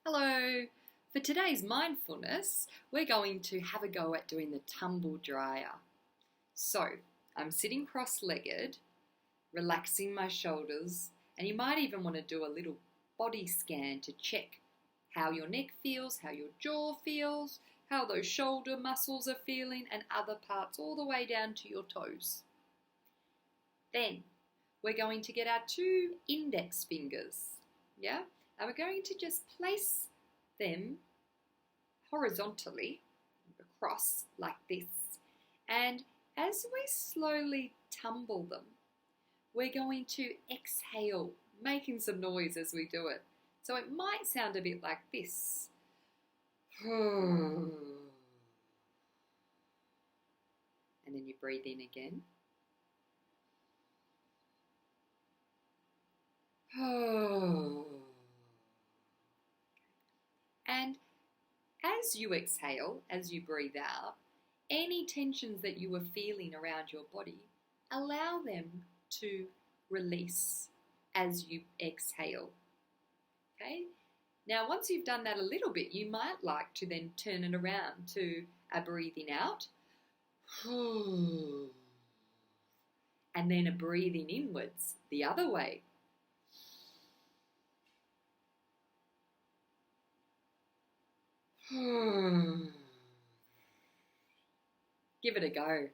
Hello! For today's mindfulness, we're going to have a go at doing the tumble dryer. So, I'm sitting cross-legged, relaxing my shoulders, and you might even want to do a little body scan to check how your neck feels, how your jaw feels, how those shoulder muscles are feeling, and other parts all the way down to your toes. Then, we're going to get our two index fingers, and we're going to just place them horizontally across like this. And as we slowly tumble them, we're going to exhale, making some noise as we do it. So it might sound a bit like this. And then you breathe in again. And as you exhale, as you breathe out, any tensions that you are feeling around your body, allow them to release as you exhale. Okay? Now, once you've done that a little bit, you might like to then turn it around to a breathing out. And then a breathing inwards the other way. Give it a go.